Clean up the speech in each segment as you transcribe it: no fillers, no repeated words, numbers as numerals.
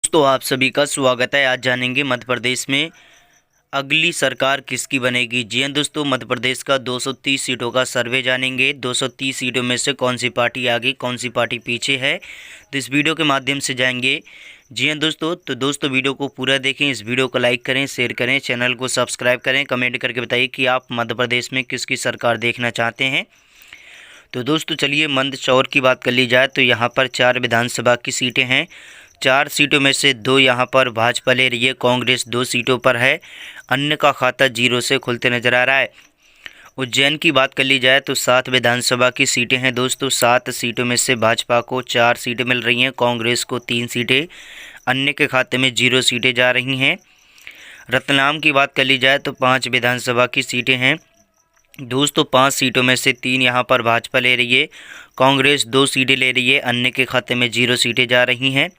दोस्तों आप सभी का स्वागत है। आज जानेंगे मध्य प्रदेश में अगली सरकार किसकी बनेगी। जी हाँ दोस्तों, मध्य प्रदेश का 230 सीटों का सर्वे जानेंगे। 230 सीटों में से कौन सी पार्टी आगे कौन सी पार्टी पीछे है, तो इस वीडियो के माध्यम से जाएंगे। जी हाँ दोस्तों, तो दोस्तों वीडियो को पूरा देखें, इस वीडियो को लाइक करें, शेयर करें, चैनल को सब्सक्राइब करें, कमेंट करके बताइए कि आप मध्य प्रदेश में किसकी सरकार देखना चाहते हैं। तो दोस्तों चलिए मंदसौर की बात कर ली जाए तो यहाँ पर 4 विधानसभा की सीटें हैं। 4 सीटों में से 2 यहाँ पर भाजपा ले रही है, कांग्रेस 2 सीटों पर है, अन्य का खाता 0 से खुलते नजर आ रहा है। उज्जैन की बात कर ली जाए तो 7 विधानसभा की सीटें हैं दोस्तों। 7 सीटों में से भाजपा को 4 सीटें मिल रही हैं, कांग्रेस को 3 सीटें, अन्य के खाते में 0 सीटें जा रही हैं। रतलाम की बात कर ली जाए तो 5 विधानसभा की सीटें हैं दोस्तों। 5 सीटों में से 3 यहाँ पर भाजपा ले रही है, कांग्रेस 2 सीटें ले रही है, अन्य के खाते में 0 सीटें जा रही हैं।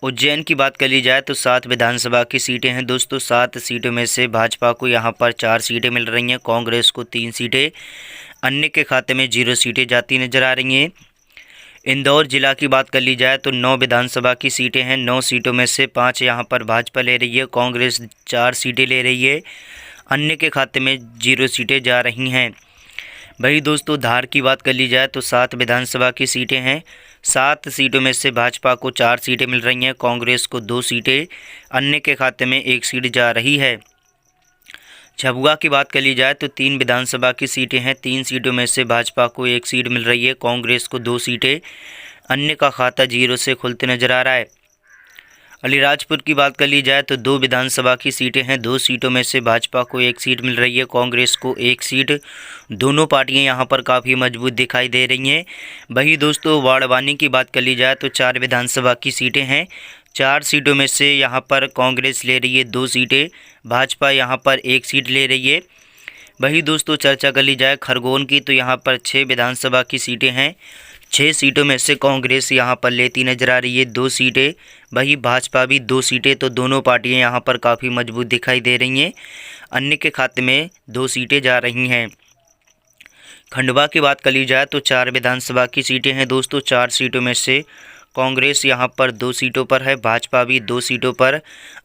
उज्जैन की बात कर ली जाए तो 7 विधानसभा की सीटें हैं दोस्तों। 7 सीटों में से भाजपा को यहाँ पर 4 सीटें मिल रही हैं, कांग्रेस को 3 सीटें, अन्य के खाते में 0 सीटें जाती नजर आ रही हैं। इंदौर जिला की बात कर ली जाए तो 9 विधानसभा की सीटें हैं। 9 सीटों में से 5 यहाँ पर भाजपा ले रही है, कांग्रेस 4 सीटें ले रही है, अन्य के खाते में 0 सीटें जा रही हैं। वही दोस्तों धार की बात कर ली जाए तो 7 विधानसभा की सीटें हैं। 7 सीटों में से भाजपा को 4 सीटें मिल रही हैं, कांग्रेस को 2 सीटें, अन्य के खाते में 1 सीट जा रही है। झाबुआ की बात कर ली जाए तो 3 विधानसभा की सीटें हैं। 3 सीटों में से भाजपा को 1 सीट मिल रही है, कांग्रेस को 2 सीटें, अन्य का खाता 0 से खुलते नजर आ रहा है। अलीराजपुर की बात कर ली जाए तो 2 विधानसभा की सीटें हैं। 2 सीटों में से भाजपा को 1 सीट मिल रही है, कांग्रेस को 1 सीट। दोनों पार्टियां यहां पर काफ़ी मजबूत दिखाई दे रही हैं। वही दोस्तों बाड़वानी की बात कर ली जाए तो 4 विधानसभा की सीटें हैं। 4 सीटों में से यहां पर कांग्रेस ले रही है 2 सीटें, भाजपा यहां पर 1 सीट ले रही है। वही दोस्तों चर्चा कर ली जाए खरगोन की तो यहाँ पर 6 विधानसभा की सीटें हैं। 6 सीटों में से कांग्रेस यहाँ पर लेती नजर आ रही है 2 सीटें, वही भाजपा भी 2 सीटें। तो दोनों पार्टियां यहाँ पर काफ़ी मजबूत दिखाई दे रही हैं, अन्य के खाते में 2 सीटें जा रही हैं। खंडवा की बात कर ली जाए तो 4 विधानसभा की सीटें हैं दोस्तों। 4 सीटों में से कांग्रेस यहाँ पर 2 सीटों पर है, भाजपा भी 2 सीटों पर,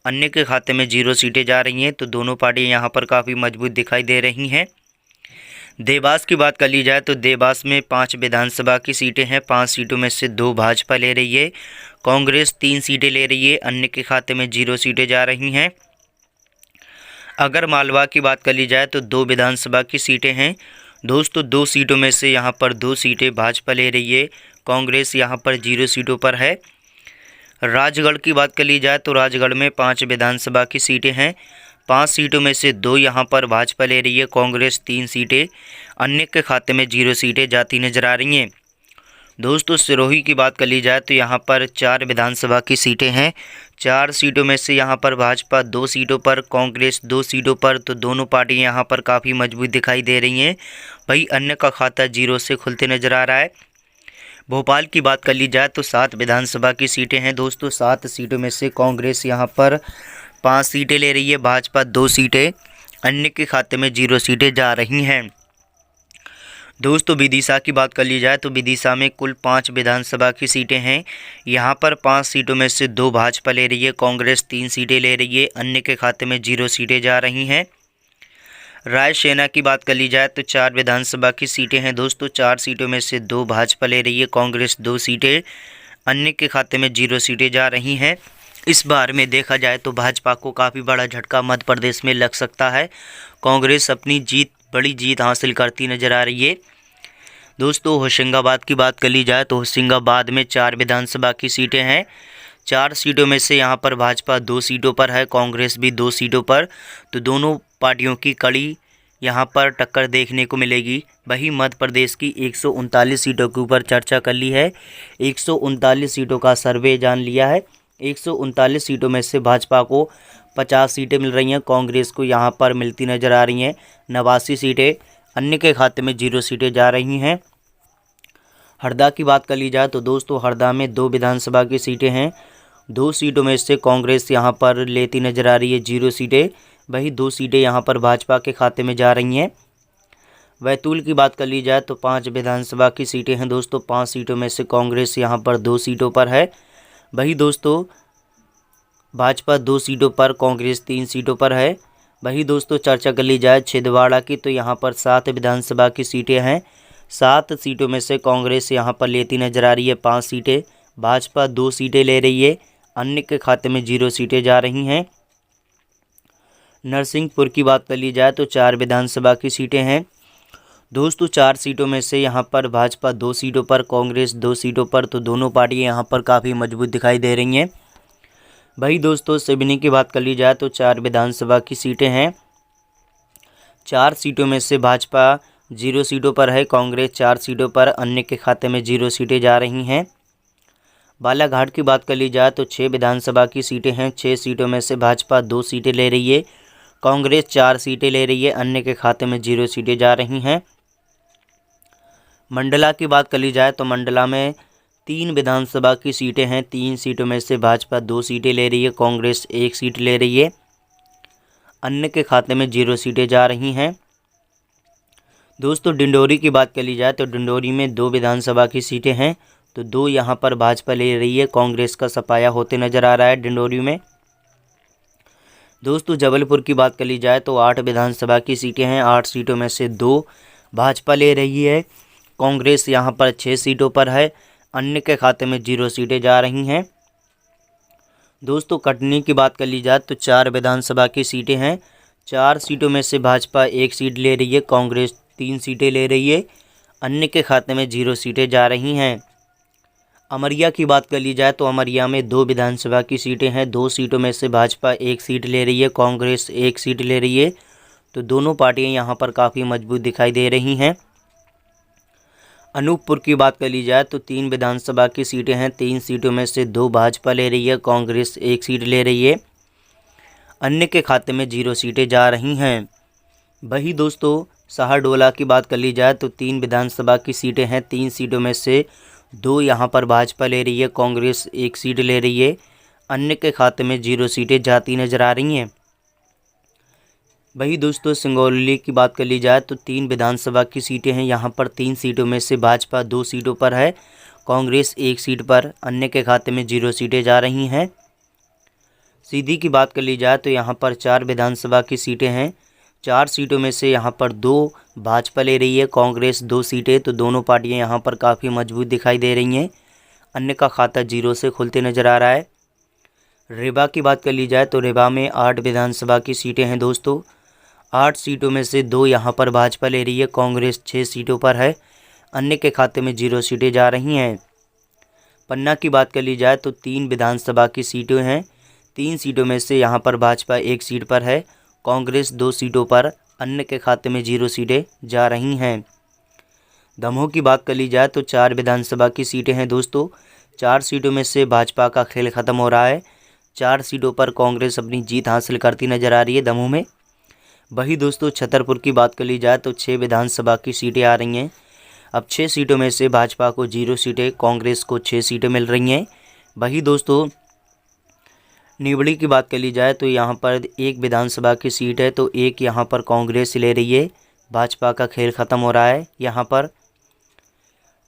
अन्य के खाते में 0 सीटें जा रही हैं। तो दोनों पार्टियां यहाँ पर काफ़ी मजबूत दिखाई दे रही हैं। देवास की बात कर ली जाए तो देवास में 5 विधानसभा की सीटें हैं। 5 सीटों में से 2 भाजपा ले रही है, कांग्रेस 3 सीटें ले रही है, अन्य के खाते में 0 सीटें जा रही हैं। अगर मालवा की बात कर ली जाए तो 2 विधानसभा की सीटें हैं दोस्तों। 2 सीटों में से यहाँ पर 2 सीटें भाजपा ले रही है, कांग्रेस यहाँ पर 0 सीटों पर है। राजगढ़ की बात कर ली जाए तो राजगढ़ में 5 विधानसभा की सीटें हैं। 5 सीटों में से 2 यहाँ पर भाजपा ले रही है, कांग्रेस 3 सीटें, अन्य के खाते में 0 सीटें जाती नजर आ रही हैं। दोस्तों सिरोही की बात कर ली जाए तो यहाँ पर 4 विधानसभा की सीटें हैं। 4 सीटों में से यहाँ पर भाजपा 2 सीटों पर, कांग्रेस 2 सीटों पर। तो दोनों पार्टियाँ यहाँ पर काफ़ी मजबूत दिखाई दे रही हैं, वही अन्य का खाता 0 से खुलते नजर आ रहा है। भोपाल की बात कर ली जाए तो 7 विधानसभा की सीटें हैं दोस्तों। 7 सीटों में से कांग्रेस यहाँ पर 5 सीटें ले रही है, भाजपा 2 सीटें, अन्य के खाते में 0 सीटें जा रही हैं। दोस्तों विदिशा की बात कर ली जाए तो विदिशा में कुल 5 विधानसभा की सीटें हैं। यहाँ पर 5 सीटों में से 2 भाजपा ले रही है, कांग्रेस 3 सीटें ले रही है, अन्य के खाते में 0 सीटें जा रही हैं। रायसेना की बात कर ली जाए तो 4 विधानसभा की सीटें हैं दोस्तों। 4 सीटों में से 2 भाजपा ले रही है, कांग्रेस 2 सीटें, अन्य के खाते में 0 सीटें जा रही हैं। इस बार में देखा जाए तो भाजपा को काफ़ी बड़ा झटका मध्य प्रदेश में लग सकता है। कांग्रेस अपनी बड़ी जीत हासिल करती नजर आ रही है दोस्तों। होशंगाबाद की बात कर ली जाए तो होशंगाबाद में 4 विधानसभा की सीटें हैं। 4 सीटों में से यहाँ पर भाजपा 2 सीटों पर है, कांग्रेस भी 2 सीटों पर। तो दोनों पार्टियों की कड़ी यहाँ पर टक्कर देखने को मिलेगी। वही मध्य प्रदेश की 139 सीटों के ऊपर चर्चा कर ली है। 139 सीटों का सर्वे जान लिया है। 139 सीटों में से भाजपा को 50 सीटें मिल रही हैं, कांग्रेस को यहाँ पर मिलती नज़र आ रही हैं 89 सीटें, अन्य के खाते में 0 सीटें जा रही हैं। हरदा की बात कर ली जाए तो दोस्तों हरदा में 2 विधानसभा की सीटें हैं। 2 सीटों में से कांग्रेस यहाँ पर लेती नज़र आ रही है 0 सीटें, वही 2 सीटें यहाँ पर भाजपा के खाते में जा रही हैं। बैतूल की बात कर ली जाए तो 5 विधानसभा की सीटें हैं दोस्तों। 5 सीटों में से कांग्रेस यहाँ पर 2 सीटों पर है, वही दोस्तों भाजपा 2 सीटों पर, कांग्रेस 3 सीटों पर है। वही दोस्तों चर्चा कर ली जाए छिंदवाड़ा की, तो यहाँ पर 7 विधानसभा की सीटें हैं। 7 सीटों में से कांग्रेस यहाँ पर लेती नजर आ रही है 5 सीटें, भाजपा 2 सीटें ले रही है, अन्य के खाते में 0 सीटें जा रही हैं। नरसिंहपुर की बात कर ली जाए तो 4 विधानसभा की सीटें हैं दोस्तों। 4 सीटों में से यहाँ पर भाजपा 2 सीटों पर, कांग्रेस 2 सीटों पर, तो दोनों पार्टियाँ यहाँ पर काफ़ी मजबूत दिखाई दे रही हैं। वही दोस्तों सिवनी की बात कर ली जाए तो 4 विधानसभा की सीटें हैं। 4 सीटों में से भाजपा 0 सीटों पर है, कांग्रेस 4 सीटों पर, अन्य के खाते में 0 सीटें जा रही हैं। बालाघाट की बात कर ली जाए तो 6 विधानसभा की सीटें हैं। 6 सीटों में से भाजपा 2 सीटें ले रही है, कांग्रेस 4 सीटें ले रही है, अन्य के खाते में 0 सीटें जा रही हैं। मंडला की बात कर ली जाए तो मंडला में 3 विधानसभा की सीटें हैं। 3 सीटों में से भाजपा 2 सीटें ले रही है, कांग्रेस 1 सीट ले रही है, अन्य के खाते में 0 सीटें जा रही हैं। दोस्तों डिंडोरी की बात कर ली जाए तो डिंडोरी में 2 विधानसभा की सीटें हैं, तो 2 यहाँ पर भाजपा ले रही है, कांग्रेस का सफाया होते नजर आ रहा है डिंडोरी में। दोस्तों जबलपुर की बात कर ली जाए तो 8 विधानसभा की सीटें हैं। 8 सीटों में से 2 भाजपा ले रही है, कांग्रेस यहाँ पर 6 सीटों पर है, अन्य के खाते में 0 सीटें जा रही हैं। दोस्तों कटनी की बात कर ली जाए तो 4 विधानसभा की सीटें हैं। 4 सीटों में से भाजपा 1 सीट ले रही है, कांग्रेस 3 सीटें ले रही है, अन्य के खाते में 0 सीटें जा रही हैं। अमरिया की बात कर ली जाए तो अमरिया में 2 विधानसभा की सीटें हैं। 2 सीटों में से भाजपा 1 सीट ले रही है, कांग्रेस 1 सीट ले रही है, तो दोनों पार्टियां यहाँ पर काफ़ी मजबूत दिखाई दे रही हैं। अनूपपुर की बात कर ली जाए तो 3 विधानसभा की सीटें हैं। 3 सीटों में से 2 भाजपा ले रही है, कांग्रेस 1 सीट ले रही है, अन्य के खाते में 0 सीटें जा रही हैं। वही दोस्तों शाहडोला की बात कर ली जाए तो 3 विधानसभा की सीटें हैं। 3 सीटों में से 2 यहाँ पर भाजपा ले रही है, कांग्रेस 1 सीट ले रही है, अन्य के खाते में 0 सीटें जाती नजर आ रही हैं। वही दोस्तों सिंगरौली की बात कर ली जाए तो 3 विधानसभा की सीटें हैं। यहाँ पर 3 सीटों में से भाजपा 2 सीटों पर है, कांग्रेस 1 सीट पर, अन्य के खाते में 0 सीटें जा रही हैं। सीधी की बात कर ली जाए तो यहाँ पर 4 विधानसभा की सीटें हैं। 4 सीटों में से यहाँ पर 2 भाजपा ले रही है, कांग्रेस 2 सीटें, तो दोनों पार्टियाँ यहाँ पर काफ़ी मजबूत दिखाई दे रही हैं, अन्य का खाता 0 से खुलते नज़र आ रहा है। रेवा की बात कर ली जाए तो रेवा में 8 विधानसभा की सीटें हैं दोस्तों। 8 सीटों में से 2 यहाँ पर भाजपा ले रही है, कांग्रेस 6 सीटों पर है, अन्य के खाते में 0 सीटें जा रही हैं। पन्ना की बात कर ली जाए तो 3 विधानसभा की सीटें हैं। 3 सीटों में से यहाँ पर भाजपा 1 सीट पर है, कांग्रेस 2 सीटों पर, अन्य के खाते में 0 सीटें जा रही हैं। दमोह की बात कर ली जाए तो 4 विधानसभा की सीटें हैं दोस्तों। 4 सीटों में से भाजपा का खेल ख़त्म हो रहा है। 4 सीटों पर कांग्रेस अपनी जीत हासिल करती नजर आ रही है दमोह में। वही दोस्तों छतरपुर की बात कर ली जाए तो 6 विधानसभा की सीटें आ रही हैं। अब 6 सीटों में से भाजपा को 0 सीटें, कांग्रेस को 6 सीटें मिल रही हैं। वही दोस्तों निवड़ी की बात कर ली जाए तो यहाँ पर 1 विधानसभा की सीट है, तो 1 यहाँ पर कांग्रेस ले रही है, भाजपा का खेल ख़त्म हो रहा है। यहाँ पर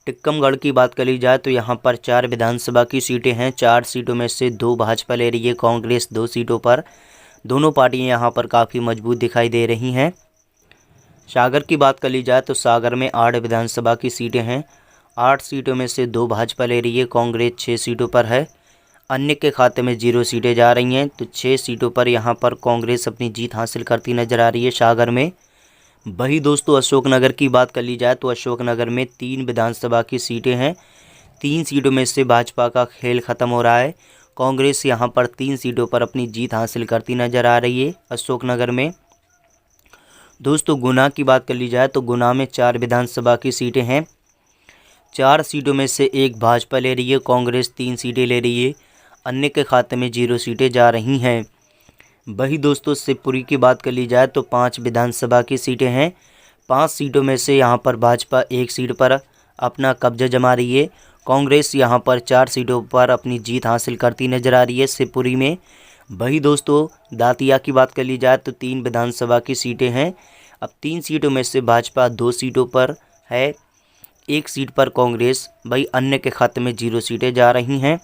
टिक्कमगढ़ की बात कर ली जाए तो यहाँ पर 4 विधानसभा की सीटें हैं। 4 सीटों में से 2 भाजपा ले रही है, कांग्रेस 2 सीटों पर, दोनों पार्टियां यहाँ पर काफ़ी मजबूत दिखाई दे रही हैं। सागर की बात कर ली जाए तो सागर में 8 विधानसभा की सीटें हैं। 8 सीटों में से 2 भाजपा ले रही है, कांग्रेस 6 सीटों पर है, अन्य के खाते में 0 सीटें जा रही हैं, तो 6 सीटों पर यहाँ पर कांग्रेस अपनी जीत हासिल करती नजर आ रही है सागर में। वही दोस्तों अशोकनगर की बात कर ली जाए तो अशोकनगर में 3 विधानसभा की सीटें हैं। 3 सीटों में से भाजपा का खेल ख़त्म हो रहा है। कांग्रेस यहाँ पर 3 सीटों पर अपनी जीत हासिल करती नजर आ रही है अशोकनगर में। दोस्तों गुना की बात कर ली जाए तो गुना में 4 विधानसभा की सीटें हैं। 4 सीटों में से 1 भाजपा ले रही है, कांग्रेस 3 सीटें ले रही है, अन्य के खाते में 0 सीटें जा रही हैं। वही दोस्तों शिवपुरी की बात कर ली जाए तो 5 विधानसभा की सीटें हैं। 5 सीटों में से यहाँ पर भाजपा 1 सीट पर अपना कब्जा जमा रही है, कांग्रेस यहाँ पर 4 सीटों पर अपनी जीत हासिल करती नजर आ रही है शिवपुरी में। वही दोस्तों दातिया की बात कर ली जाए तो 3 विधानसभा की सीटें हैं। अब 3 सीटों में से भाजपा 2 सीटों पर है, 1 सीट पर कांग्रेस, वही अन्य के खाते में 0 सीटें जा रही हैं।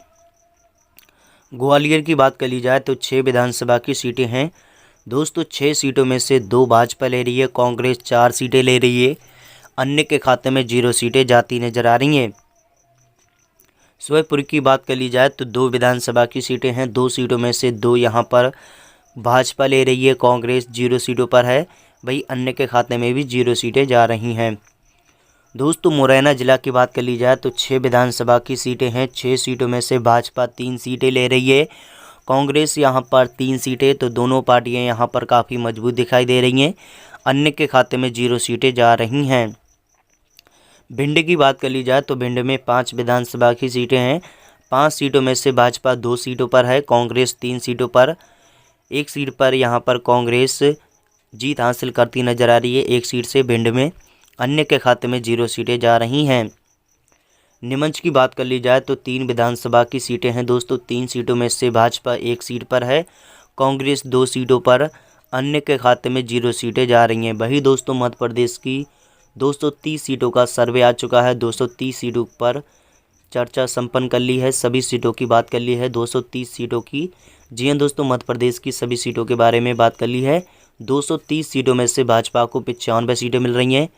ग्वालियर की बात कर ली जाए तो 6 विधानसभा की सीटें हैं दोस्तों। 6 सीटों में से 2 भाजपा ले रही है, कांग्रेस 4 सीटें ले रही है, अन्य के खाते में 0 सीटें जाती नजर आ रही हैं। शिवपुरी की बात कर ली जाए तो 2 विधानसभा की सीटें हैं, 2 सीटों में से 2 यहाँ पर भाजपा ले रही है, कांग्रेस 0 सीटों पर है, वही अन्य के खाते में भी 0 सीटें जा रही हैं। दोस्तों मुरैना जिला की बात कर ली जाए तो 6 विधानसभा की सीटें हैं, 6 सीटों में से भाजपा 3 सीटें ले रही है, कांग्रेस यहाँ पर 3 सीटें, तो दोनों पार्टियां यहाँ पर काफ़ी मजबूत दिखाई दे रही हैं, अन्य के खाते में 0 सीटें जा रही हैं। भिंड की बात कर ली जाए तो भिंड में 5 विधानसभा की सीटें हैं, 5 सीटों में से भाजपा 2 सीटों पर है, कांग्रेस 3 सीटों पर, 1 सीट पर यहाँ पर कांग्रेस जीत हासिल करती नजर आ रही है, 1 सीट से भिंड में, अन्य के खाते में 0 सीटें जा रही हैं। नीमच की बात कर ली जाए तो 3 विधानसभा की सीटें हैं दोस्तों, 3 सीटों में से भाजपा 1 सीट पर है, कांग्रेस 2 सीटों पर, अन्य के खाते में 0 सीटें जा रही हैं। वही दोस्तों मध्य प्रदेश की 230 सीटों का सर्वे आ चुका है, 230 सीटों पर चर्चा संपन्न कर ली है, सभी सीटों की बात कर ली है, 230 सीटों की। जी हाँ दोस्तों, मध्य प्रदेश की सभी सीटों के बारे में बात कर ली है। 230 सीटों में से भाजपा को 95 सीटें मिल रही हैं,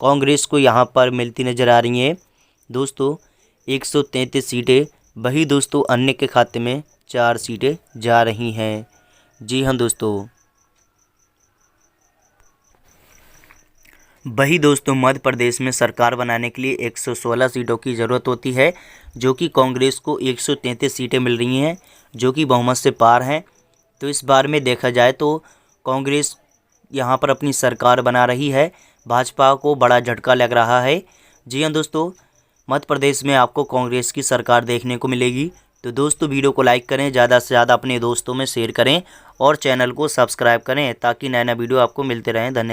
कांग्रेस को यहाँ पर मिलती नज़र आ रही हैं दोस्तों 133 सीटें, वही दोस्तों अन्य के खाते में 4 सीटें जा रही हैं। जी हाँ दोस्तों, वही दोस्तों मध्य प्रदेश में सरकार बनाने के लिए 116 सीटों की ज़रूरत होती है, जो कि कांग्रेस को 133 सीटें मिल रही हैं, जो कि बहुमत से पार हैं। तो इस बार में देखा जाए तो कांग्रेस यहाँ पर अपनी सरकार बना रही है, भाजपा को बड़ा झटका लग रहा है। जी हाँ दोस्तों, मध्य प्रदेश में आपको कांग्रेस की सरकार देखने को मिलेगी। तो दोस्तों वीडियो को लाइक करें, ज़्यादा से ज़्यादा अपने दोस्तों में शेयर करें और चैनल को सब्सक्राइब करें ताकि नया नया वीडियो आपको मिलते रहें। धन्यवाद।